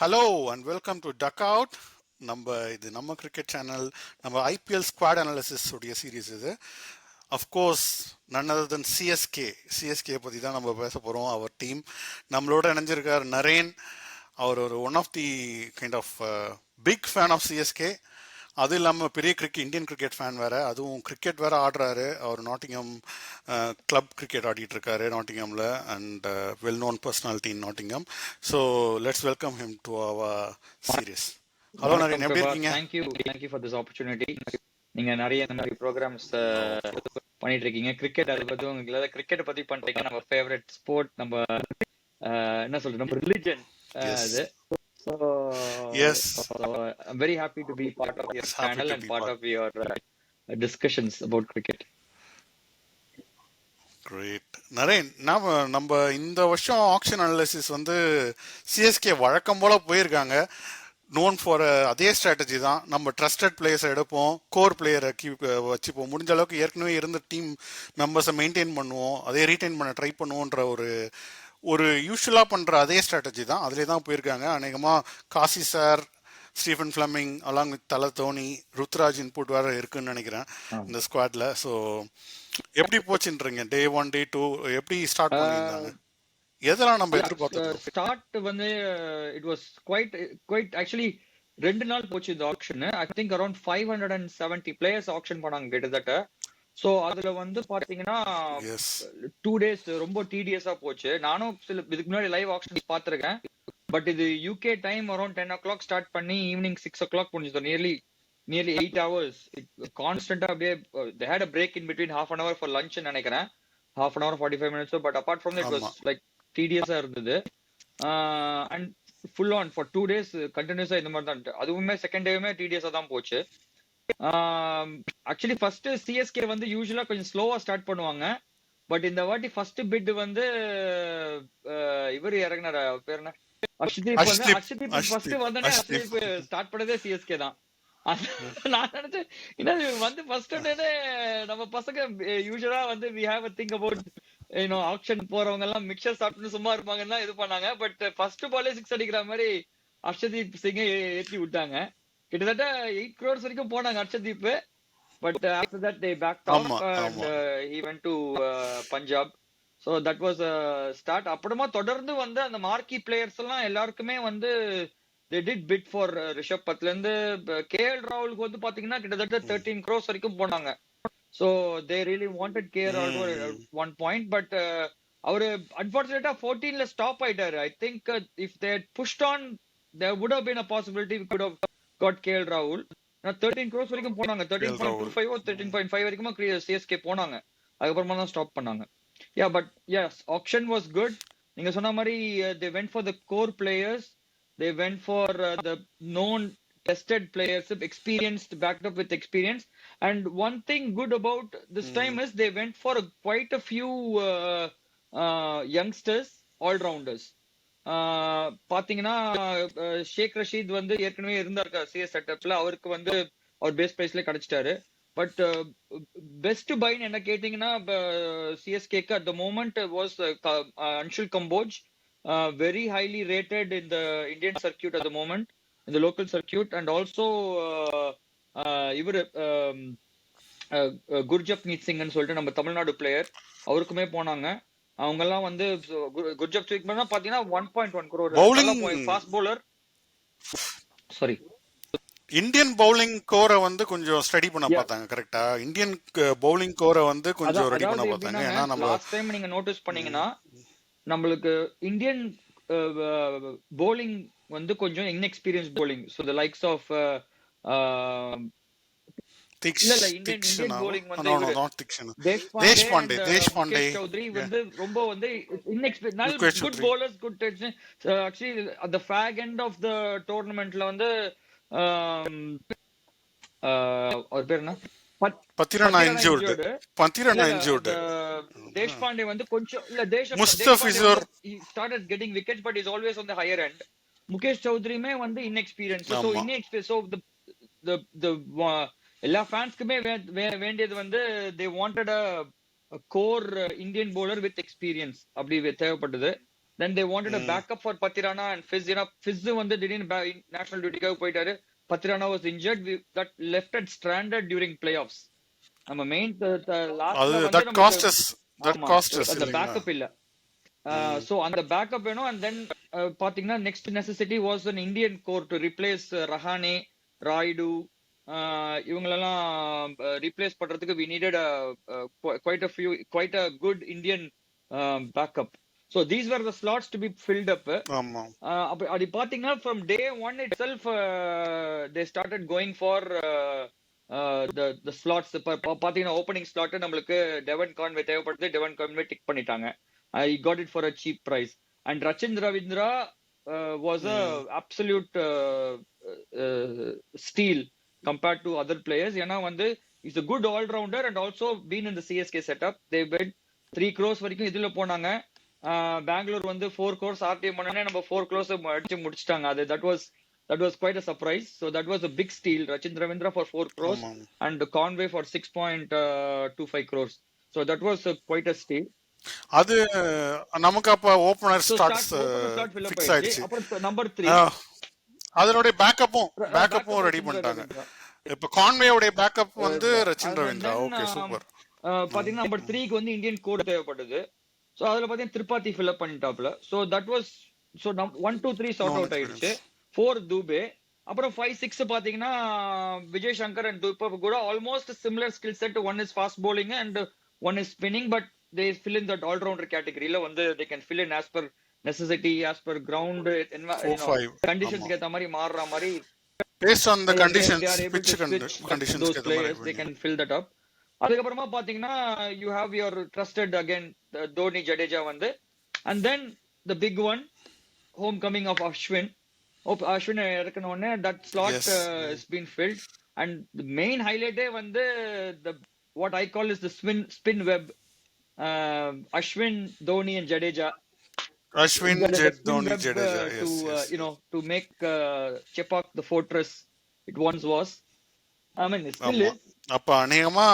Hello and welcome to Duck Out. நம்ம cricket channel, நம்ம IPL squad analysis உடைய series இது. Of course none other than CSK பற்றி தான் நம்ம பேச போகிறோம். அவர் டீம் நம்மளோட இணைஞ்சிருக்கார் நரேன். அவர் ஒரு one of the kind of big fan of CSK. அதுவும் இல்லாமல் பெரிய இந்தியன் கிரிக்கெட் ஃபேன் வேறு, அதுவும் கிரிக்கெட் வேறு ஆடுறாரு. அவர் நாட்டிங்ஹாம் கிளப் கிரிக்கெட் ஆடிட்டு இருக்காரு நாட்டிங்ஹாமில், and well known personality in Nottingham. So let's welcome him to our series. Hello Naren, எப்படி இருக்கீங்க? Thank you for this opportunity. நீங்க நிறைய இந்த மாதிரி ப்ரோக்ராம்ஸ் பண்ணிட்டு இருக்கீங்க. கிரிக்கெட் அதை பத்தி உங்களுக்கு கிரிக்கெட் பத்தி பண்றீங்க. நம்ம ஃபேவரட் ஸ்போர்ட், நம்ம என்ன சொல்றது, நம்ம ரிலிஜன் அது. So Yes. I'm very happy to be part of your channel and part of your discussions about cricket. Great. Naren, நம்ம இந்த வருஷம் ஆக்ஷன் அனாலிசிஸ் வந்து சிஎஸ்கே வழக்கம் போல போயிருக்காங்க. நோன் ஃபார் அதே ஸ்ட்ராட்டஜி தான். நம்ம ட்ரஸ்டட் பிளேயர்ஸை எடுப்போம், கோர் பிளேயரை வச்சுப்போம், முடிஞ்ச அளவுக்கு ஏற்கனவே இருந்த டீம் மெம்பர்ஸை மெயின்டைன் பண்ணுவோம், அதே ரீட்டைன் பண்ண ட்ரை பண்ணுவோன்ற ஒரு யூஸ்வலாக பண்ணுற அதே ஸ்ட்ராட்டஜி தான். அதிலே தான் போயிருக்காங்க. அநேகமாக Kasi sir, Stephen Fleming along with Thala Dhoni, Ruturaj input வேறு இருக்குன்னு நினைக்கிறேன் இந்த ஸ்குவாட்ல. ஸோ எப்படி போச்சுன்றீங்க? டே 1 டே 2 எப்படி ஸ்டார்ட் பண்ணியிருந்தாங்க? எதெல்லாம் நம்ம எதிர்பார்த்தோம்? ஸ்டார்ட் வந்து இட் வாஸ் குவைட் ஆக்சுவலி 2 நாள் போச்சு இந்த action. I think around 570 players action பண்ணாங்க கிட்டத்தட்ட. சோ அதுல வந்து பாத்தீங்கன்னா 2 days ரொம்ப டிடிஎஸா போச்சு. நானும் இதுக்கு முன்னாடி லைவ் ஆக்ஷன்ஸ் பாத்திருக்கேன். பட் இது UK time around 10 o'clock start பண்ணி ஈவினிங் 6 o'clock முடிஞ்சது. Nearly 8 hours கான்ஸ்டன்டா. அப்படியே they had a break in between half an hour for lunch நினைக்கிறேன், half an hour 45 minutes. But apart from that it was like டிடிஎஸா இருந்தது. And full on for 2 days கண்டினியூஸா இந்த மாதிரி தான். அதுவுமே second டேவுமே டிடிஎஸா தான் போச்சு. ஆக்சுவலி ஃபர்ஸ்ட் சிஎஸ்கே வந்து யூசுவலா கொஞ்சம் ஸ்லோவா ஸ்டார்ட் பண்ணுவாங்க. பட் இந்த வாட்டி ஃபர்ஸ்ட் பிட் வந்து இவர் இறங்கினார், பேர் என்ன, அர்ஷதீப் ஃபர்ஸ்ட் வந்தோடனே அர்ஷதீப் ஸ்டார்ட் பண்ணதே சிஎஸ்கே தான். நான் நினைச்சேன் என்ன வந்து ஃபர்ஸ்ட் நம்ம பசங்க யூசுவலா வந்து we have a think about action போறவங்க எல்லாம் மிக்சர் சாப்பிட்டு சும்மா இருப்பாங்கன்னு தான் இது பண்ணாங்க. பட் ஃபர்ஸ்ட் பாலே 6 அடிக்கிற மாதிரி அர்ஷதீப் சிங்கை ஏற்றி விட்டாங்க. கிட்டத்தட்ட 8 crores வரைக்கும் போனாங்க Arshdeep. But after that they backed off and he went to Punjab. So that was start. அப்புறமா தொடர்ந்து வந்து அந்த மார்க்கி பிளேயர்ஸ் எல்லாம் எல்லாருக்குமே வந்து they did bid for Rishabh பத்ல இருந்து கேஎல் ராகுலுக்கு வந்து பாத்தீங்கன்னா கிட்டத்தட்ட 13 crores வரைக்கும் போனாங்க. So they really wanted KL Rahul at one point, but அவரு unfortunately 14ல ஸ்டாப் ஆயிட்டாரு. I think if they had pushed on there would have been a possibility we could have got KL Rahul. 13 crores வரைக்கும் போனாங்க. 13.25 13.5 வரைக்கும் CSK போனாங்க. அதுக்கப்புறமா தான் stop பண்ணாங்க. Yeah, but yes, auction was good. நீங்க சொன்ன மாதிரி they went for the core players. They went for the known tested players, experienced, backed up with experience. And one thing good about this time is they went for quite a few youngsters, all-rounders. பாத்தீங்கன்னா ஷேக் ரஷீத் வந்து ஏற்கனவே இருந்தார் CS செட்டப்ல. அவருக்கு வந்து அவர் base பிரைஸ்ல கிடைச்சிட்டாரு. But best buy என்ன கேட்டீங்கன்னா சிஎஸ்கேக்கு at the moment was Anshul Kamboj. Very highly rated in the Indian circuit at the moment, in the local circuit. And also இவர் குர்ஜப்னீத் சிங்னு சொல்லிட்டு நம்ம தமிழ்நாடு பிளேயர், அவருக்குமே போனாங்க. அவங்க எல்லாம் வந்து குர்ஜப் சிங் பாத்தீங்கன்னா 1.1 crore fast bowler. Sorry, Indian bowling கோரை வந்து கொஞ்சம் ஸ்டடி பண்ண பார்த்தாங்க. கரெக்ட்டா? இந்தியன் பவுலிங் கோரை வந்து கொஞ்சம் ரெடி பண்ண பார்த்தாங்க. ஏன்னா நம்ம லாஸ்ட் டைம் நீங்க நோட்டீஸ் பண்ணீங்கன்னா நம்மளுக்கு இந்தியன் பவுலிங் வந்து கொஞ்சம் inexperience bowling. So the likes of Indian bowling வந்து தேஷ்பாண்டே சௌத்ரி வந்து ரொம்ப வந்து inexperience. Good bowlers, good touch. Actually அந்த ஃபேக் எண்ட் ஆஃப் த டோர்னமெண்ட்ல வந்து அவர் பேர் என்ன, பத்திரனா இன்ஜூர்ட். தேஷ்பாண்டே வந்து கொஞ்சம் இல்ல, Mustafizur started getting wickets but is always on the higher end. Mukesh சௌத்ரியுமே வந்து inexperienced. So inexperienced. So the எல்லா ஃபேன்ஸ்க்குமே வேண்டியது வந்து they wanted a core Indian bowler with experience. அப்படி தேவைப்பட்டது. Then they wanted a backup for Patirana and Fizz. Fizz வந்து திடீர்னு national duty-க்காக போயிட்டாரு. Patirana was injured. That left it stranded during playoffs. நம்ம main லாஸ்ட்ல வந்து that cost us. That cost us. அந்த backup இல்ல. So அந்த பேக்கப் வேணும். And then பாத்தீங்கன்னா next necessity was an Indian core to replace Rahane, Raidu. இவங்களெல்லாம் replace பண்றதுக்கு we needed quite a good Indian backup. So these were the slots to be filled up. அப்படி பாத்தீங்கன்னா from day one itself they started going for the slots. பாத்தீங்கன்னா opening slot நம்மளுக்கு Devon Conway தேவைப்படுது. Devon Conway tick பண்ணிட்டாங்க. I got it for a cheap price. And Rachin Ravindra was a absolute steal compared to other players. ஏன்னா வந்து he's a good all-rounder and also been in the CSK setup. They bet 3 crores வரைக்கும் இதுல போனாங்க. பெங்களூர் வந்து 4 crores RTM பண்ணனே நம்ம 4 crores அடிச்சு முடிச்சிட்டாங்க. அது that was quite a surprise. So that was a big steal. Rachin Ravindra for 4 crores and Conway for 6.25 crores. So that was quite a steal. அது நமக்கு அப்ப ஓபனர் ஸ்டார்ட்ஸ் ஃபிக்ஸ் ஆயிடுச்சு. அப்புறம் நம்பர் 3 அதனுடைய பேக்கப்பும் ரெடி பண்ணிட்டாங்க. இப்ப கான்வேயோட பேக்கப் வந்து ரச்சின் ரவீந்திரா. Okay, super. பாத்தீங்கன்னா நம்பர் 3க்கு வந்து இந்தியன் கோட் தேவைப்படுது. சோ அதுல பாத்தீங்கன்னா திரிபாதி ஃபில் அப் பண்ணிட்டாப்ல. So that was 1 2 3 sorted out ஆயிடுச்சு. 4 தூபே. அப்புறம் 5 6 பாத்தீங்கன்னா விஜய் சங்கர் அண்ட் தூபே கூட almost similar skill set. One is fast bowling and one is spinning, but they fill in that all rounder category la வந்து they can fill in as per necessity, as per ground conditions க்கு ஏத்த மாதிரி மாறற மாதிரி based on the conditions, pitch conditions those players they can fill that up. அதுக்கு அப்புறமா பாத்தீங்கன்னா you have your trusted again Dhoni, Jadeja வந்து. And then the big one, homecoming of Ashwin இறக்குன உடனே that slot has been filled. And the main highlight வந்து the what I call is the spin web. Ashwin, Dhoni and Jadeja. Dhoni, Jadeja. Yes. To make Chepauk the fortress it once was. I mean, it still is. அப்ப அநேகமா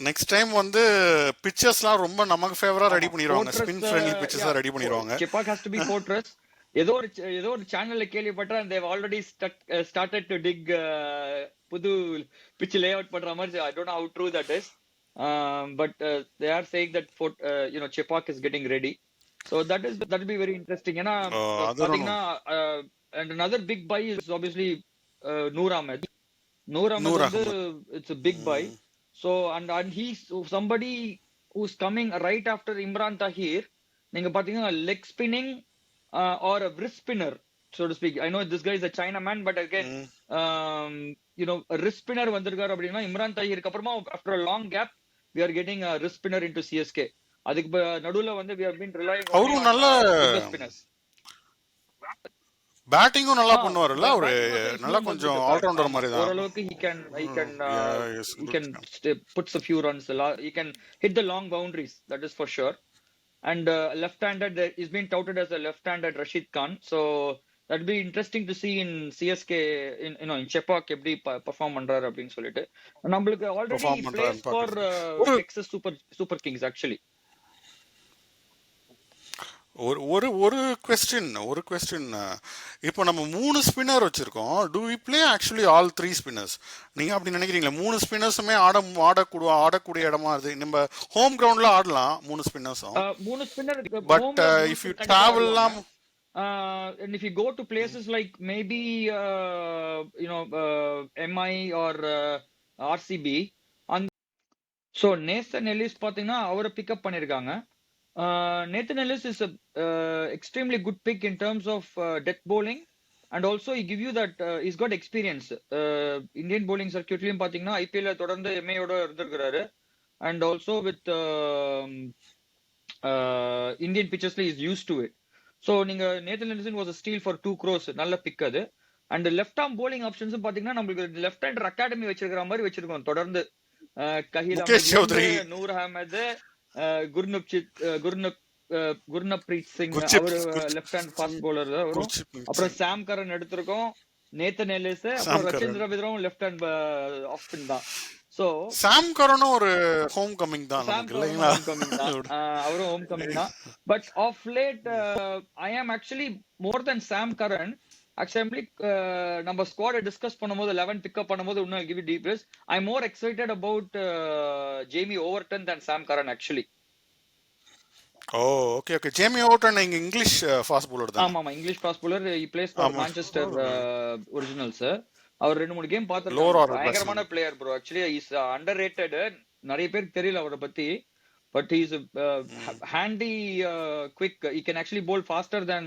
next time வந்து பிச்சர்ஸ்லாம் ரொம்ப நமக்கு ஃபேவரா ready பண்ணிடுவாங்க. Spin friendly பிச்சர்ஸா ready பண்ணிடுவாங்க. Chepauk has to be fortress. ஏதோ ஒரு சேனல்ல கேள்விப்பட்டா they have already started to dig புது pitch layout பண்ற மாதிரி. I don't know how true that is. But they are saying that Chepauk is getting ready. So that will be very interesting. ஏன்னா பாத்தீங்கன்னா and another big buy is obviously Noor Ahmed. It's a big buy. So and he's somebody who's coming right after Imran Tahir. நீங்க பாத்தீங்கன்னா leg spinning or a wrist spinner, so to speak. I know this guy is a Chinaman, but again a wrist spinner வந்திருக்காரு அப்படின்னா இம்ரான் தாஹிருக்கு அப்புறமா after a long gap we are getting a wrist spinner into CSK. அதுக்கு நடுவுல வந்து we have been relying on நல்ல spinners. பேட்டிங்கும் நல்லா பண்ணுவாருல்ல. ஒரு நல்லா கொஞ்சம் ஆல் ரவுண்டர் மாதிரி தான். ஓரளவுக்கு he can put a few runs. He can hit the long boundaries, that is for sure. And left-handed, he's been touted as a left-handed Rashid Khan. So that will be interesting to see in CSK, in Chepauk எப்படி perform பண்றாரு அப்படின்னு சொல்லிட்டு. நம்மளுக்கு already plays for Texas Super Kings actually. ஒரு question இப்போ நம்ம 3 spinner வச்சிருக்கோம். do we play actually all 3 spinners? நீங்க அப்படி நினைக்கிறீங்களா? 3 ஸ்பின்னர்ஸுமே ஆடக்கூடிய இடமா அது நம்ம ஹோம் கிரவுண்ட்ல ஆடலாம் 3 ஸ்பின்னர்ஸும். 3 spinner but if you travel and if you go to places like maybe MI or RCB, so Nathan Ellis பாத்தீங்கன்னா அவரை பிக்கப் பண்ணிருக்காங்க. Nathan Ellis is a extremely good pick in terms of death bowling, and also he give you that he's got experience. Indian bowling circuit லயும் பாத்தீங்கன்னா IPL தொடர்ந்து MI ஓட இருந்திருக்காரு, and also with Indian pitches is used to it. So நீங்க Nathan Ellis was a steal for 2 crores. நல்ல big அது. And left arm bowling options பாத்தீங்கன்னா நம்மளுக்கு லெஃப்ட் ஹேண்டர் அகாடமி வச்சிருக்கிற மாதிரி வச்சிருக்கோம் தொடர்ந்து. கஹில் அஹமத், நூர் அஹமத், குர்னப்ரீத் சிங் அவரு லெஃப்ட் ஹேண்ட் ஃபாஸ்ட் பவுலர் வரும். அப்புறம் சாம் கரன் எடுத்திருக்கோம், நேத்தன் எல்லிஸ், அப்புறம் ரச்சின் ரவீந்திராவும் லெஃப்ட் ஹேண்ட் ஆஃப் ஸ்பின் தான். சோ சாம் கரனும் ஒரு ஹோம் கமிங் தான் சாம் நமக்கு கரனும் இல்லைங்களா? ஹோம் கமிங் தான். அவரும் ஹோம் கமிங் தான். But of late I am actually more than Sam Curran. Actually நம்ம ஸ்குவாட டிஸ்கஸ் பண்ணும்போது 11 பிக்கப் பண்ணும்போது இன்னும் கிவ் டீப் ரிஸ். I more excited about Jamie Overton than Sam Curran actually. Oh okay okay. Jamie Overton இங்க இங்கிலீஷ் ஃபாஸ்ட் bowler தானே? ஆமா English fast bowler. He plays for ஆமா. Manchester Originals. அவர் 2-3 கேம் லோவர் பார்த்திருக்காங்க. ஆர்டர் பயங்கரமான batsman. Player bro. Actually is under rated. நிறைய பேருக்கு தெரியல அவரை பத்தி. But he is handy, quick. He can actually bowl faster than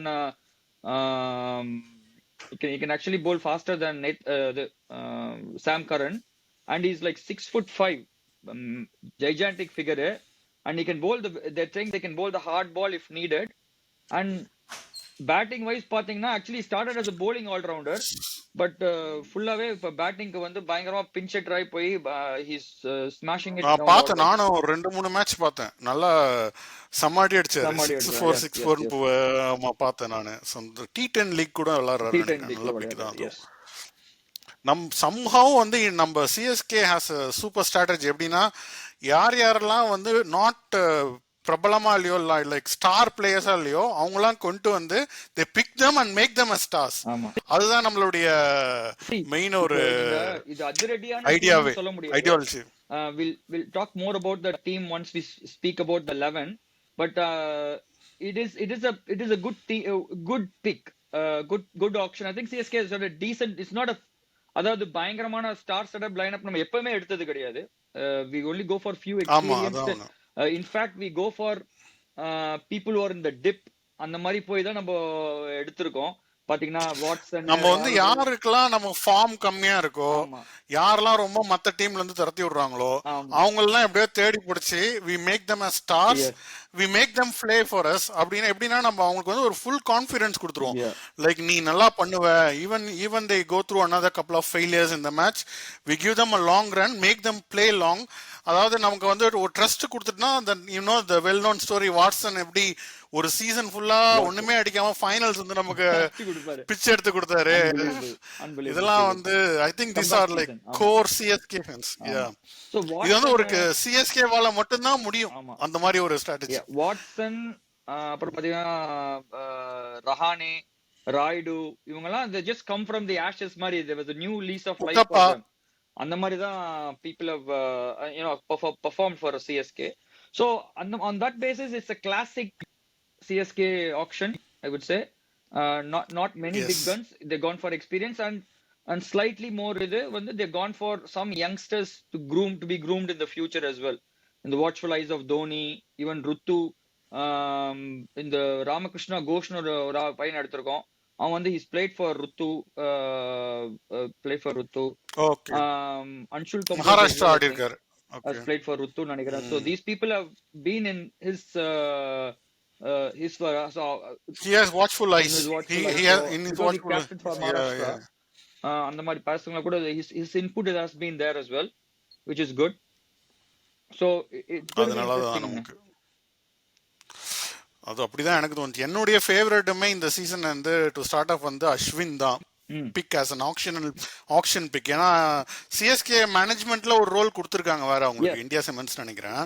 he can actually bowl faster than Sam Curran, and he's like 6'5", gigantic figure, and he can bowl they're saying they can bowl the hard ball if needed. And batting wise பாத்தீங்கன்னா actually started as a bowling allrounder. But ஃபுல்லாவே இப்ப பேட்டிங்க்கு வந்து பயங்கரமா pinch hitter ஆகி போய் he's smashing it நான் down பார்த்தேன், ஆர்டர். நானும் ஒரு 2-3 மேட்ச் பார்த்தேன். நல்லா சமாடி அடிச்சாரு. சமாடி 6-4 அடிச்சாரு. 6-4 ஆமா பார்த்தேன் நானு. T10 லீக் கூட விளையாடுறாரு T10 நினைக்கிறேன். லீக்ல நல்ல பிக் தான் விளையாடுறாரு. அதுவும். சம்ஹவ் வந்து நம்ம சிஎஸ்கே ஹாஸ் சூப்பர் ஸ்ட்ராட்டஜி. எப்படின்னா யார் யாரெல்லாம் வந்து நாட் பிரபலமா இல்லையோ லைக் ஸ்டார் பிளேயர்ஸா இல்லையோ அவங்களாம் கொண்டு வந்து they pick them and make them as stars. அதுதான் நம்மளுடைய மெயின் ஒரு இது அதிரடியான ஐடியாவே, சொல்ல முடியாது. Ideology. We'll talk more about the team once we speak about the 11. But it is a good pick, good auction. I think CSK is a decent. It's not a அதாவது பயங்கரமான ஸ்டார் செட்டப் லைனப் நம்ம எப்பவுமே எடுத்தது கிடையாது. We only go for few experienced. In fact we go for people who are in the dip. அந்த மாதிரி போய் தான் நம்ம எடுத்திருக்கோம். பாத்தீங்கன்னா வாட்சன், நம்ம வந்து யாருக்கெல்லாம் நம்ம ஃபார்ம் கம்மியா இருக்கோ, யாரெல்லாம் ரொம்ப மத்த டீம்ல இருந்து துரத்தி விடுறாங்களோ அவங்க எல்லாம் எப்படியோ தேடி பிடிச்சி we make them as stars, we make them play for us. அப்படின்னா எப்படின்னா நம்ம அவங்களுக்கு வந்து ஒரு ஃபுல் கான்ஃபிடன்ஸ் கொடுத்துருவோம். லைக் நீ நல்லா பண்ணுவ. even they go through another couple of failures in the match, we give them a long run, make them play long. அதாவது நமக்கு வந்து ஒரு ட்ரஸ்ட் கொடுத்துட்டுனா the well known story, Watson எப்படி ஒரு சீசன் ஃபுல்லா ஒண்ணுமே அடிக்காம ஃபைனல்ஸ் வந்து நமக்கு பிச் எடுத்து கொடுத்தாரு. இதெல்லாம் வந்து I think these are like core CSK fans. இது வந்து ஒரு CSK வால மட்டும் தான் முடியும் அந்த மாதிரி ஒரு ஸ்ட்ராட்டஜி. வாட்சன், அப்புறம் பாத்தீங்கன்னா ரஹானே, ராய்டு, இவங்க எல்லாம் they just come from the ashes மாதிரி. there was a new lease of life for them. அந்த மாதிரி தான் people have performed for CSK. So on that basis it's a classic CSK auction, I would say. Not many big guns. They gone for experience and slightly more they gone for some youngsters to be groomed in the future as well. In the watchful eyes of Dhoni, even Rutu, in the Ramakrishna Ghosh ஒரு பையன் எடுத்திருக்கோம். அவன் வந்து he's played for Rutu, okay. Anshul Kapoor Maharashtra ஆடி இருக்காரு. has played for Rutu நினைக்கிறேன். So these people have been in his so he has watchful eyes. He has in his watchful eyes. For Maharashtra. அந்த மாதிரி பசங்க கூட his input has been there as well, which is good. So அதனால தான் நமக்கு அது அப்படிதான் எனக்கு தோணுச்சு. என்னுடைய ஃபேவரட்டுமே இந்த சீசன் வந்து டு ஸ்டார்ட் ஆஃப் வந்து அஸ்வின் தான் pick as an auction pick. ஏன்னா சிஎஸ்கே மேனேஜ்மெண்ட்ல ஒரு ரோல் கொடுத்துருக்காங்க வேற அவங்களுக்கு, இந்தியா சிமெண்ட்ஸ் நினைக்கிறேன்.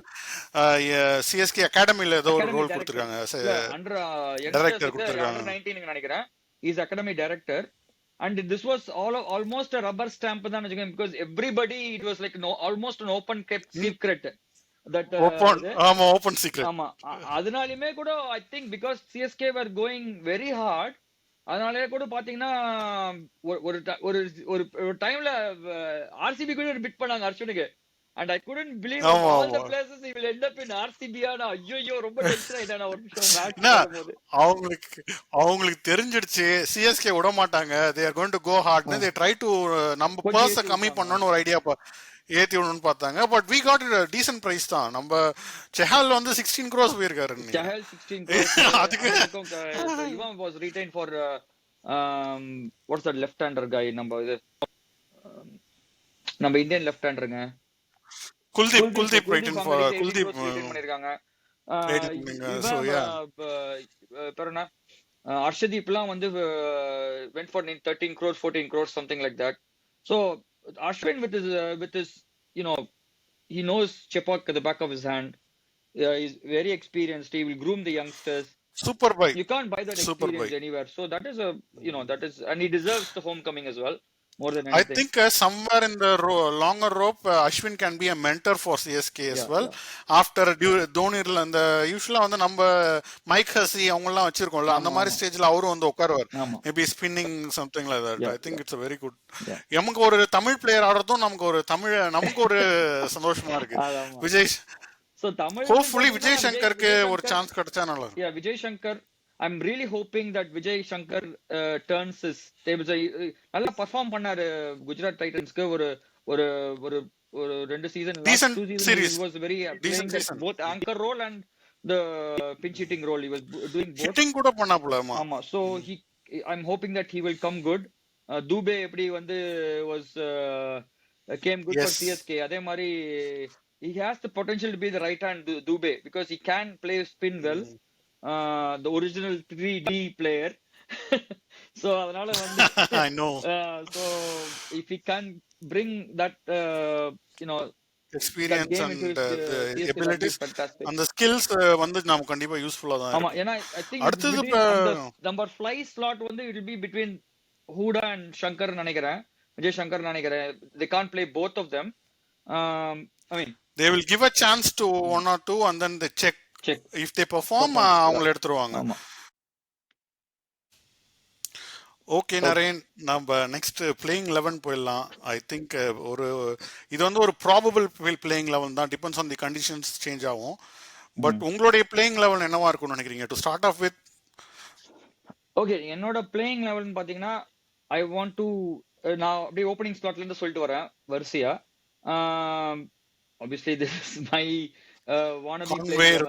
சிஎஸ்கே அகாடமில ஏதோ ஒரு ரோல் கொடுத்துருக்காங்க, டைரக்டர் கொடுத்துருக்காங்க நினைக்கிறேன். Is academy director. And this was almost a rubber stamp தான் நினைக்கிறேன். Because everybody, it was like almost an open kept secret. Open secret. ஆமா, அதனாலயுமே கூட I think because CSK were going very hard, அதனாலே கூட பாத்தீங்கன்னா ஒரு டைம்ல RCB கூட பிட் பண்ணாங்க அர்ஜுனுக்கு. And I couldn't believe all the places he will end up in RCB. ஐயோ ரொம்ப டென்ஷன் ஆயிட்டானா ஒரு நிமிஷம். அவங்களுக்கு தெரிஞ்சிடுச்சு CSK விட மாட்டாங்க. they are going to go hard. they try to நம்ம பர்ஸ் கம்மி பண்ணனும் ஒரு ஐடியா ஏத்தி விடணும்னு பார்த்தாங்க. But we got a decent price தான். நம்ம செஹல் வந்து 16 crores போயிருக்காரு. செஹல் 16 crores. அதுக்கு இவன் was retained for what's that left hander guy, நம்ம இந்தியன் லெஃப்ட் ஹேண்டருங்க குல்தீப் ரைட்டிங் ஃபார் குல்தீப் பண்ணிருக்காங்க. சோ யா பரனா அர்ஷதீப்லாம் வந்து went for 13 crores 14 crores something like that. So Ashwin with his you know, he knows Chepak at the back of his hand. He's very experienced. He will groom the youngsters. Super buy, You can't buy that super buy. experience anywhere. So that is a, that is, and he deserves the homecoming as well, more than I anything. think somewhere in the longer rope, Ashwin can be a mentor for CSK as Yeah, well. yeah. After தோனில அந்த யூஸ்வலா வந்து நம்ம mic Hussey அவங்க எல்லாம் வச்சிருக்கோம்ல, அந்த ஆமா, மாதிரி ஆமா, ஸ்டேஜ்ல அவரும் வந்து உட்காருவார். ஆமா. Maybe spinning something like that. Yeah, I think yeah, it's a very good. yeah. நமக்கு ஒரு தமிழ் பிளேயர் ஆடுறதும் நமக்கு ஒரு சந்தோஷமா இருக்கு. அதாமா. விஜய், So Tamil ஹோப்ஃபுல்லி பாத்தீங்கன்னா விஜய் சங்கருக்கு Vijay ஒரு Shankar, சான்ஸ் கிடைச்சா நல்லா இருக்கும். yeah, Vijay Shankar. I'm really hoping that Vijay Shankar turns his tables. நல்லா perform பண்ணாரு குஜராத் டைட்டன்ஸ்க்கு ஒரு ஒரு ஒரு ஒரு ரெண்டு season, last Decent 2 seasons series, he was very playing decent that season. both anchor role and the pinch hitting role. He was doing both. Hitting கூட பண்ணாப்லமா. ஆமா. So I'm hoping that he will come good. Dubey எப்படி வந்து was came good for Yes. CSK. அதே மாதிரி he has the potential to be the right hand Dubey because he can play spin well. The original 3D player. So அதனால வந்து I know. so if he can bring that that experience game and into his CSK, that would be abilities fantastic. அந்த skills வந்து நமக்கு கண்டிப்பா யூஸ்ஃபுல்லா தான் ஆமா, இருக்கும். ஏன்னா I think அடுத்தது between அந்த number fly slot வந்து it will be between Huda and Shankar நினைக்கிறேன், விஜய் சங்கர் நினைக்கிறேன். They can't play both of them. I mean, they will give a chance to one or two and then they check if they perform அவங்கள எடுத்துருவாங்க. ஆமா. Okay Naren, நம்ம next playing 11 போயிடலாம். I think இது வந்து ஒரு ப்ராபபிள் பிளேயிங் 11 தான், depends on the conditions change ஆகும். பட் உங்களுடைய பிளேயிங் 11 என்னவா இருக்கும்னு நினைக்கிறீங்க to start off with? Okay, என்னோட பிளேயிங் 11 பாத்தீங்கன்னா ஐ வாண்ட் டு, நான் அப்படியே ஓப்பனிங் ஸ்லாட்ல இருந்து சொல்லிட்டு வரேன் வரிசையா. obviously this is my wannabe player,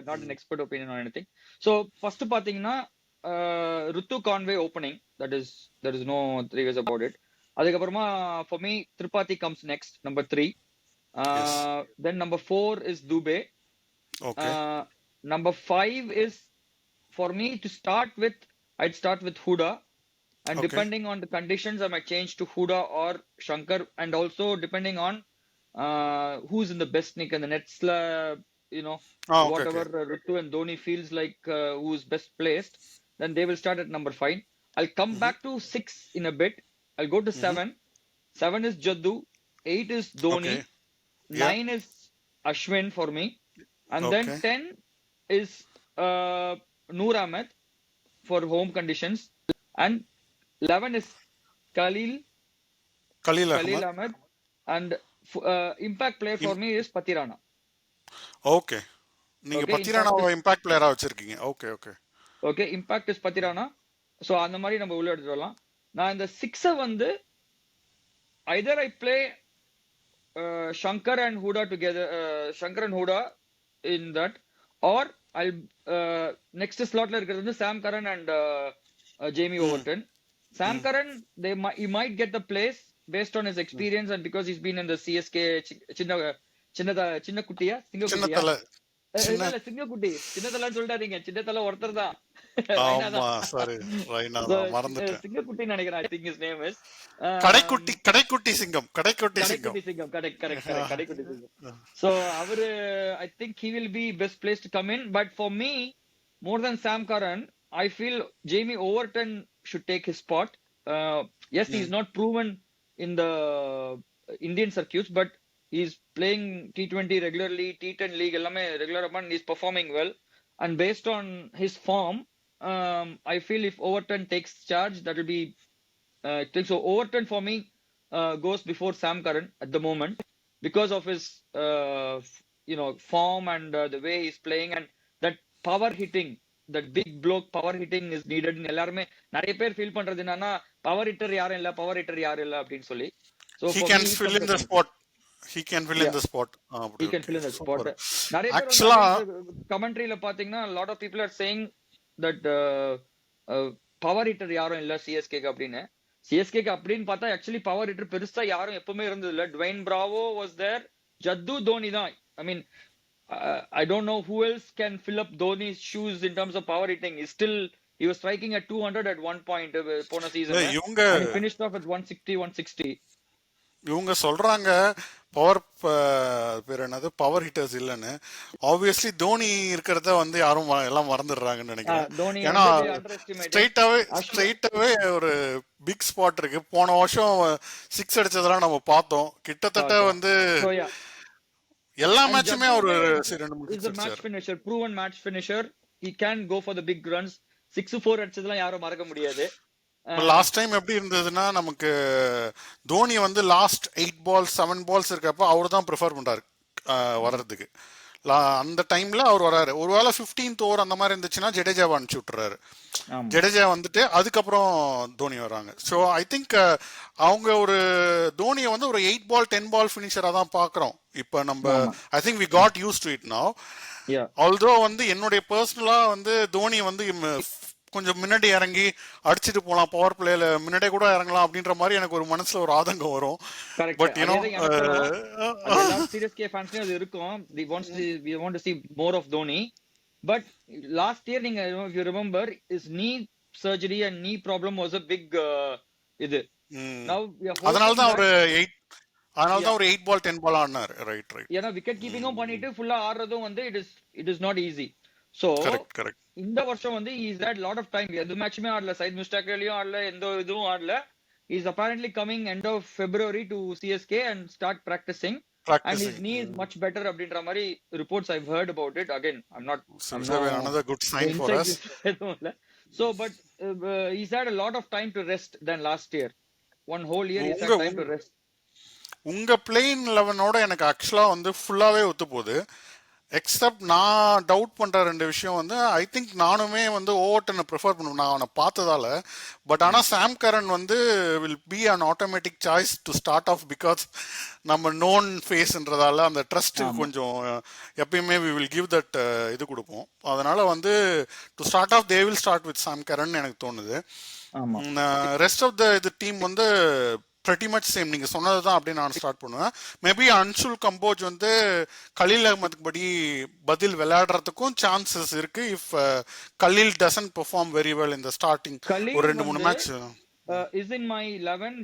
not an expert opinion or anything. So first பாத்தீங்கன்னா Rutu Conway opening, that is no three ways about it. அதுக்கப்புறமா for me Tripathi comes next, number 3. Then number 4 is Dubey. Okay. Number 5 is, for me to start with, I'd start with Huda, and depending on the conditions I might change to Huda or Shankar, and also depending on who's in the best nick and the nets, whatever Rutu and Dhoni feels like who's best placed, then they will start at number 5. I'll come back to 6 in a bit. I'll go to 7. 7 is Jaddu. 8 is Dhoni. 9 is Ashwin for me. And then 10 is Noor Ahmed for home conditions. And 11 is Khalil Ahmed. And impact player for me is Patirana. Okay. நீங்க பத்திரானாவை impact பிளேயரா வச்சிருக்கீங்க. Okay okay okay, impact is Pathirana. So அந்த மாதிரி நம்ம உள்ள எடுத்துட்டு வரலாம். நான் இந்த 6 வந்து either I play Shankar and Huda together, Shankar and Huda in that, or I'll next slotல இருக்கிறது வந்து Sam Curran and Jamie Overton. Sam Curran, he might get the place based on his experience and because he's been in the CSK சின்ன குட்டியா சிங்கக்குட்டி சின்னதெல்லாம் சொல்லிட்டாதீங்க, சின்னதெல்லாம் ஒருத்தர் தான். சிங்கக்குட்டி நினைக்கிறேன், I think his name is Kadaikutty Singam. correct. So அவரு, I think he will be best placed to come in. But for me, more than Sam Curran, I feel Jamie Overton should take his spot. Yes, he's not proven in the Indian circuits, but he's playing T20 regularly, T10 league எல்லாமே ரெகுலரா பண்ணி, he's performing well. And based on his form, I feel if Overton takes charge, that will be so Overton for me goes before Sam Curran at the moment because of his form and the way he's playing, and that power hitting, that big block power hitting is needed. எல்லாரும் நிறைய பேர் feel பண்றது என்னன்னா power hitter யாரும் இல்ல அப்படின்னு சொல்லி. So he can fill in the spot. He can fill in the spot. He can fill in the spot. நிறைய பேர் கமெண்ட்ரியில பாத்தீங்கன்னா a lot of people are saying that power hitter யாரும் இல்ல சிஎஸ்கேக்கு அப்படின்னு. சிஎஸ்கேக்கு அப்படின்னு பார்த்தா ஆக்சுவலி பவர் ஹிட்டர் பெருசா யாரும் எப்பவுமே இருந்தது இல்ல. Dwayne Bravo was there, Jaddu, Dhoni தான். I mean I don't know who else can fill up Dhoni's shoes in terms of power hitting. He was striking at 200 at one point போன season. He finished off at 160. இவங்க சொல்றாங்க power பேர் என்னது power hitters இல்லைன்னு. Obviously Dhoni இருக்கிறத வந்து யாரும் எல்லாம் மறந்துடுறாங்கன்னு நினைக்கிறேன். தோனி ஏன்னா வந்து அண்டர் எஸ்டிமேட்டட். ஸ்ட்ரெயிட்டாவே ஒரு பிக் ஸ்பாட் இருக்கு. போன வருஷம் சிக்ஸ் அடிச்சதெல்லாம் நம்ம பார்த்தோம். கிட்டத்தட்ட வந்து So yeah, எல்லா and மேட்சுமே ஒரு Jadeja ரெண்டு மூணு is சிக்ஸ் a match அடிச்சாரு. finisher, proven match finisher. He can go for the big runs. 6-4 அடிச்சதெல்லாம் யாரும் மறக்க முடியாது. லாஸ்ட் டைம் எப்படி இருந்ததுன்னா நமக்கு தோனி வந்து லாஸ்ட் 8 பால்ஸ் 7 பால்ஸ் இருக்கப்ப அவர் தான் ப்ரிஃபர் பண்றாரு வர்றதுக்கு. அந்த டைம்ல அவர் வராரு. ஒருவேளை 15th ஓவர் அந்த மாதிரி இருந்துச்சுன்னா ஜடேஜாவை அனுப்பிச்சு விட்டுறாரு. ஆமா. ஜடேஜா வந்துட்டு அதுக்கப்புறம் தோனி வராங்க. ஸோ ஐ திங்க் அவங்க ஒரு தோனியை வந்து ஒரு 8 பால் 10 பால் ஃபினிஷரா தான் பாக்குறோம் இப்ப நம்ம. I think we got used to it now. Yeah. Although வந்து என்னுடைய பர்சனலா வந்து தோனி வந்து கொஞ்சம் முன்னாடி இறங்கி அடிச்சுட்டு போலாம், பவர் பிளேல முன்னாடியே கூட இறங்கலாம் அப்படின்ற மாதிரி எனக்கு ஒரு மனசுல ஒரு ஆதங்கம் வரும். Correct. பட் யூனோ அதெல்லாம் சிஎஸ்கே ஃபேன்ஸ்லயும் அது இருக்கும். We want to see more of Dhoni. But last year நீங்க if you remember his knee surgery and knee problem was a big இது. Now we are அதனால hoping தான் that ஒரு 8 ball 10 ball ஆடினாரு. Right right. ஏன்னா wicket கீப்பிங்கும் பண்ணிட்டு ஃபுல்லா ஆடுறதும் வந்து it is not easy. So correct. இந்த வருஷம் வந்து he's had lot of time. எந்த மேட்சுமே ஆடல, சைட் மிஸ்டேக்லயும் ஆடல, எந்த இதுவும் ஆடல. He's apparently coming end of February to CSK and start practicing. And his knee is much better அப்படின்ற மாதிரி reports I've heard about it. Again, I'm not another good sign for us. So but he's had a lot of time to rest than last year. One whole year he's had time to rest. உங்க playing 11ஓட எனக்கு ஆக்சுவலா வந்து ஃபுல்லாவே ஒத்து போகுது. Accept நான் doubt பண்ற 2 விஷயம் வந்து ஐ திங்க் நானுமே வந்து ஓவர்டனை ப்ரிஃபர் பண்ணுவேன் நான் அவனை பார்த்ததால. பட் ஆனா சாம் கரன் வந்து will be an automatic choice to start off because நம்ம நோன் ஃபேஸ்ன்றதால அந்த ட்ரஸ்ட் கொஞ்சம் எப்பயுமே வி வில் கிவ் தட் இது கொடுப்போம். அதனால வந்து to start off they will start with Sam Curran எனக்கு தோணுது. ரெஸ்ட் ஆஃப் த இது டீம் வந்து pretty much சேம் நீங்க சொன்னதுதான் அப்படின்னு நான் ஸ்டார்ட் பண்ணுவேன். மேபி அன்சுல் கம்போஜ் வந்து கலீல் அகமதுக்கு படி பதில் விளையாடுறதுக்கும் சான்சஸ் இருக்கு if Khaleel doesn't perform very well in the starting ஒரு 2-3 match. is in my 11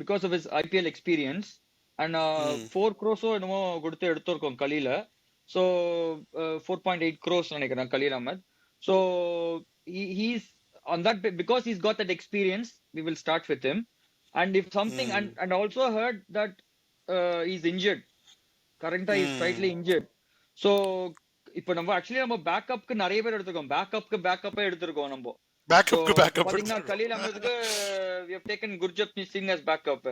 because of his IPL experience and 4 crores என்னமோ கொடுத்து எடுத்துறோம் கலீல. So 4.8 crores நினைக்கிறேன் Khaleel Ahmed. So he's on that because he's got that experience, we will start with him. And if something and also heard that he's injured. Currently he's slightly injured. So இப்போ நம்ம நம்ம பேக்கப்க்கு நிறைய பேர் எடுத்துக்கோம். Backup எடுத்துருக்கோம் நம்ம. Backup பாத்தீங்கன்னா Khaleel அகமதுக்கு we have taken Gurjapneet Singh as backup.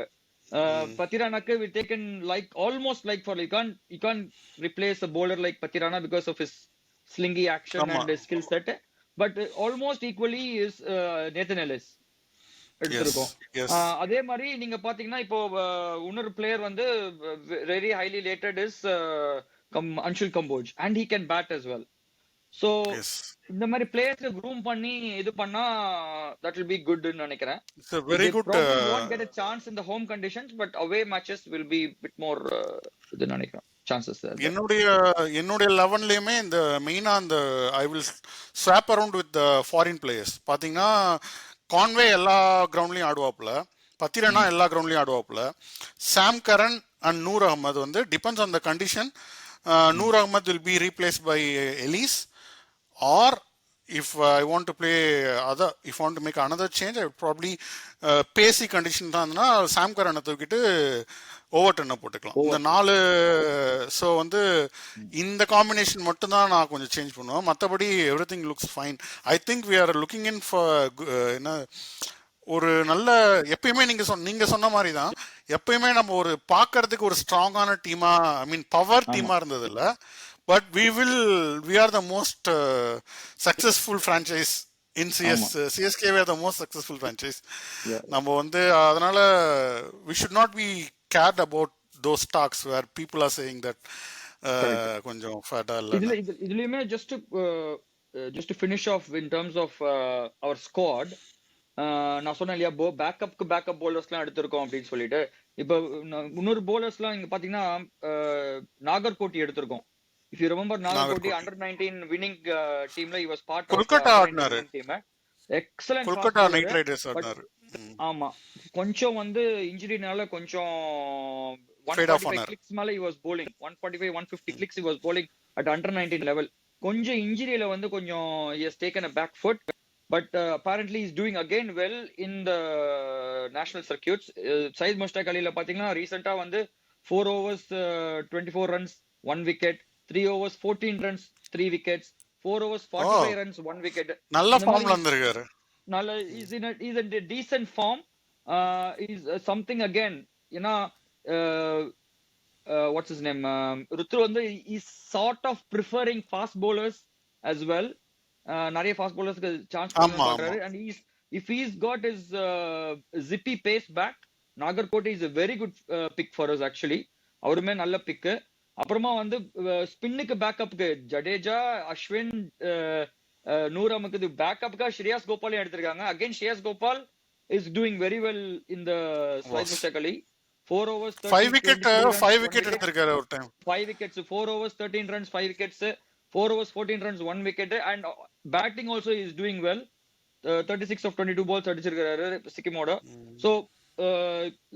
Pathiranaக்கு we taken like almost like for you can't replace a bowler like Pathirana because of his slingy action and his skill set. But almost equally is Nathan Ellis எடுத்திருக்கோம். அதே மாதிரி நீங்க பாத்தீங்கன்னா இப்போ இன்னொரு player வந்து very highly rated is Anshul Kamboj and he can bat as well. So இந்த மாதிரி பிளேயர்ஸ் க்ரூம் பண்ணி இது பண்ணா that will be good ன்னு நினைக்கிறேன். It's a very good won't get a chance in the home conditions but away matches will be bit more இது நினைக்கிறேன் chances. என்னுடைய 11லயுமே இந்த மெயினா அந்த I will swap around with foreign players. பாத்தீங்கன்னா Conway எல்லா கிரவுண்ட்லயும் ஆடுவாப்புல, பத்திரனா எல்லா கிரவுண்ட்லயும் ஆடுவாப்புல. Sam Curran and Noor Ahmad வந்து depends on the condition. Noor Ahmad will be replaced by Ellis or if I want to play if I want to make another change I would probably பேசி condition தான் இருந்ததுன்னா சாம் கரனை தூக்கிட்டு ஓவர்டர்னை போட்டுக்கலாம். இந்த 4 ஸோ வந்து இந்த காம்பினேஷன் மட்டும் தான் நான் கொஞ்சம் சேஞ்ச் பண்ணுவேன். மற்றபடி everything looks fine. I think we are looking in for என்ன ஒரு நல்ல எப்பயுமே நீங்க சொன்ன மாதிரி தான் எப்பயுமே நம்ம ஒரு பார்க்கறதுக்கு ஒரு ஸ்ட்ராங்கான டீமா ஐ மீன் பவர் டீமா இருந்தது இல்லை. But we are the most successful franchise in CSK. We are the most successful franchise. நம்ம வந்து அதனால we should not be cared about those talks where people are saying that கொஞ்சம் ஃபேட்டா இல்ல. இதுலயுமே just to finish off in terms of our squad, நான் சொன்னேன் இல்லையா backup போலர்ஸ்லாம் எடுத்திருக்கோம் அப்படின்னு சொல்லிட்டு. இப்போ இன்னொரு போலர்ஸ்லாம் இங்க பாத்தீங்கன்னா நாகர்கோட்டி எடுத்திருக்கோம். If you remember Nagarkoti under 19 winning team he was part Kolkata of team. Excellent Kolkata Knight Riders ஆடினாரு. ஆமா கொஞ்சம் வந்து இன்ஜுரினால கொஞ்சம் ஃபேட் ஆஃப் 145 ஆனர். கிளிக்ஸ் மேல he was bowling 145 150 clicks he was bowling at under 19 level. கொஞ்சம் இன்ஜுரியில வந்து கொஞ்சம் he has taken a back foot, but apparently he's doing again well in the national circuits. Sajith Mushtaq அலில பாத்தீங்கன்னா ரீசெண்டா வந்து 4 overs 24 runs 1 wicket, 3 overs 14 runs 3 wickets, 4 overs ஓ 45 runs 1 wicket. நல்ல இந்த மாதிரி ஃபார்ம்ல இருந்திருக்காரு. நல்ல is in a decent form. Is something again, you know, uh, what's his name, Rutru வந்து is sort of preferring fast bowlers as well. நிறைய fast bowlers க்கு chance ஆமா கொடுக்கணும்னு ஆமா. பாக்குறாரு, and if he's got his zippy pace back, நாகர்கோட்டை is a very good pick for us actually. அவருமே நல்ல big. அப்புறமா வந்து ஸ்பின்னுக்கு பேக்கப்புக்கு ஜடேஜா, அஸ்வின், நூரமுக்கு பேக்கப்புக்கா ஸ்ரேயாஸ் கோபாலையும் எடுத்திருக்காங்க. Again Shreyas Gopal is doing very well in the Syed Mushtaq Ali. 4 overs 5 13 wicket 23 runs 5 1 wicket wicket, எடுத்திருக்காரு ஒரு time. 5 wickets, 4 overs 13 runs 5 wickets, 4 overs 14 runs 1 wicket, and batting also is doing well. 36 of 22 balls அடிச்சிருக்காரு சிக்கிமோட. So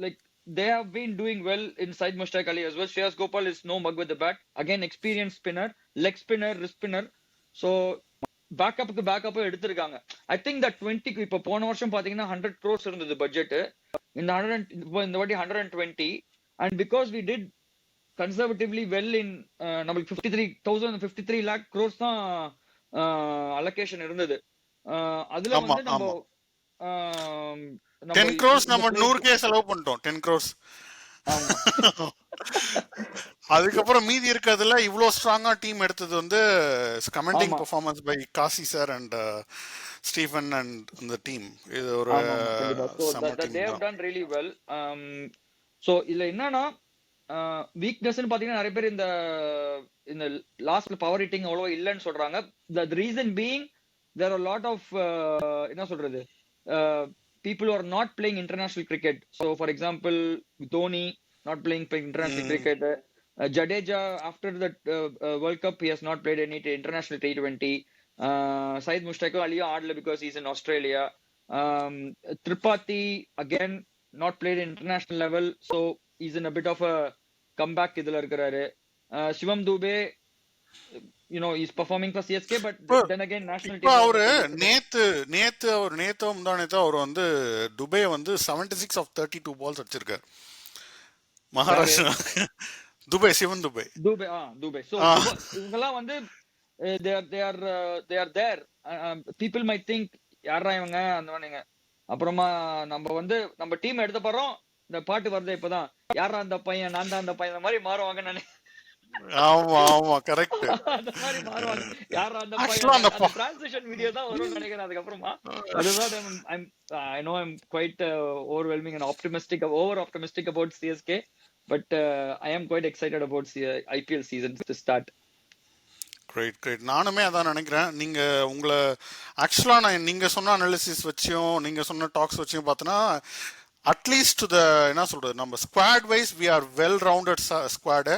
like they have been doing well in Syed Mushtaq Ali as well. Shreyas Gopal is no mug with the bat. Again experienced spinner, leg spinner, wrist spinner. So backup எடுத்திருக்காங்க. I think that 20 இப்ப போன வருஷம் பாத்தீங்கன்னா 100 crores இருந்தது budget. இந்த 100 இந்த வாட்டி 120, and because we did conservatively well in நம்மளுக்கு 53 lakh crores தான் அலோகேஷன் இருந்தது. அதுல ஆமா வந்து நம்ம ஆமா 10 crores நம்ம 100K செலவு பண்ணிட்டோம். 10 crores. ஆமா அதுக்கப்புறம் மீதி இருக்கிறதுல இவ்வளோ ஸ்ட்ராங்கா டீம் எடுத்தது வந்து கமெண்டிங் ஆமா performance by Kasi sir and Stephen and இந்த டீம். இது ஒரு ஆமா ஆமா கண்டிப்பா. So செம that டீம் they have தான். done really well. So இதுல என்னன்னா வீக்னஸ்னு பாத்தீங்கன்னா நிறைய பேர் இந்த இந்த லாஸ்ட்ல பவர் ஹிட்டிங் அவ்வளவா இல்லைன்னு சொல்றாங்க. the reason being there are a lot of என்ன சொல்றது, people who are not playing international cricket. So for example Dhoni not playing international cricket, Jadeja after the World Cup he has not played any international T20. Syed Mushtaq Ali ஆடல because he's in Australia. Tripathi again not played international level, so he's in a bit of a comeback இதுல இருக்காரு. Shivam Dube, you know, he's performing for CSK, but then again national இப்போ team அவரு நேத்து முந்தானேத்து அவர் வந்து துபே வந்து 76 of 32 balls அடிச்சிருக்காரு Maharashtra. Dubey, Sivan Dubey. Dube. So இவங்கெல்லாம் வந்து they are there. People might think யாரா இவங்க அந்த மாதிரிங்க. அப்புறமா நம்ம வந்து நம்ம டீம் எடுத்த போறோம், இந்த பாட்டு வருது இப்பதான், யாரா அந்த பையன், நான் தான் அந்த பையன், அந்த மாதிரி மாறுவாங்க. நானே ஆமா ஆமா கரெக்ட். அந்த மாதிரி மாறுவாங்க. யாரா அந்த ஆக்சுவலா பையன், அந்த அந்த டிரான்சிஷன் வீடியோ தான் வரும்னு நினைக்கிறேன். அதுக்கப்புறமா அதுதான் I know I'm quite overwhelming and over optimistic about CSK, but I am quite excited about IPL season to start. Great great. நானுமே அதான் நினைக்கிறேன். நீங்க உங்களை ஆக்சுவலா நான் நீங்க சொன்ன அனாலிசிஸ் வச்சியும் நீங்க சொன்ன டாக்ஸ் வச்சியும் பார்த்தோன்னா அட்லீஸ்ட் த என்ன சொல்றது, நம்ம squad wise we are well rounded squad.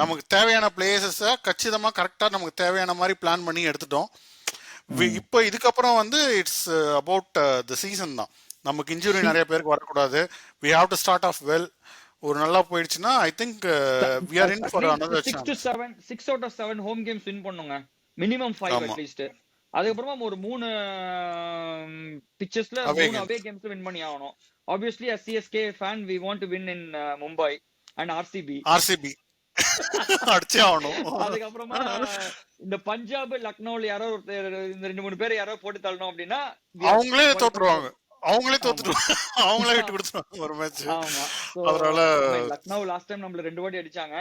நமக்கு தேவையான பிளேயர்ஸை கச்சிதமா கரெக்டா நமக்கு தேவையான மாதிரி பிளான் பண்ணி எடுத்துட்டோம். இப்போ இதுக்கப்புறம் வந்து இட்ஸ் அபவுட் த சீசன் தான். நமக்கு இன்ஜுரி நிறைய பேருக்கு வரக்கூடாது. We have to start off well. ஒரு நல்லா போயிடுச்சுன்னா I think we are in for another chance. 6 out of 7 home games win பண்ணுங்க, மினிமம் 5 அட்லீஸ்ட். அதுக்கப்புறமா ஒரு 3 பிச்சஸ்ல 3 அவே கேம்ஸ் வின் பண்ணி ஆகணும். obviously as CSK fan we want to win in Mumbai and RCB அடிச்சே ஆகணும். அதுக்கப்புறமா இந்த பஞ்சாப் லக்னோல யாரோ இந்த 2-3 பேர் யாரோ போட்டு தள்ளணும் அப்படின்னா அவங்களே தோத்துருவாங்க. அவங்களே விட்டு கொடுத்துருவாங்க ஒரு மேட்ச். அதனால லக்னோ லாஸ்ட் டைம் நம்மள 2 வாட்டி அடிச்சாங்க,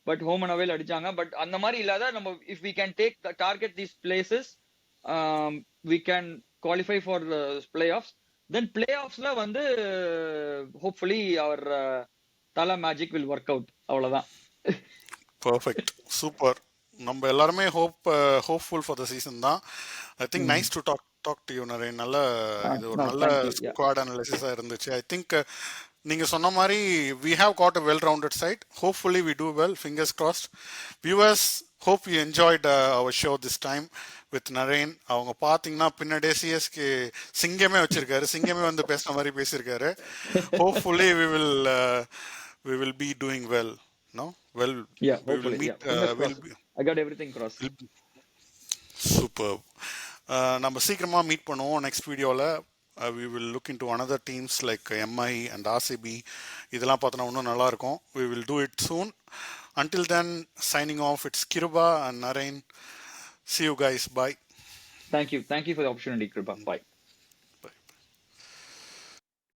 பட் ஹோம் அண்ட் அவேல அடிச்சாங்க. பட் அந்த மாதிரி இல்லாத நம்ம if we can take the target these places, we can qualify for the playoffs. Then playoffsல வந்து hopefully our Tala magic will work out. அவ்வளவுதான். Perfect. Super. நம்ம எல்லாருமே hopeful for the season தான். I think nice to talk to you Naren. நல்ல இது ஒரு நல்ல squad அனாலிசிஸா இருந்துச்சு. I think நீங்க சொன்ன மாதிரி we have got a well rounded side. Hopefully we do well. Fingers crossed. Viewers, hope you enjoyed our show this time. With Naren. அவங்க பார்த்தீங்கன்னா பின்னாடியே சிஎஸ்கே சிங்கமே வச்சிருக்காரு, சிங்கமே வந்து பேசுன மாதிரி பேசியிருக்காரு. Hopefully we will be doing well. No, well, Yeah, we will hopefully. meet. Yeah, fingers We'll crossed. be I got everything crossed. Super. நம்ம சீக்கிரமா மீட் பண்ணுவோம் நெக்ஸ்ட் வீடியோவில். We will look into another teams like MI and RCB. இதெல்லாம் பார்த்தோன்னா இன்னும் நல்லா இருக்கும். We will do it soon. Until then, signing off. It's Kiruba and Narain. See you guys. Bye. Thank you for the opportunity, Kripa. Bye.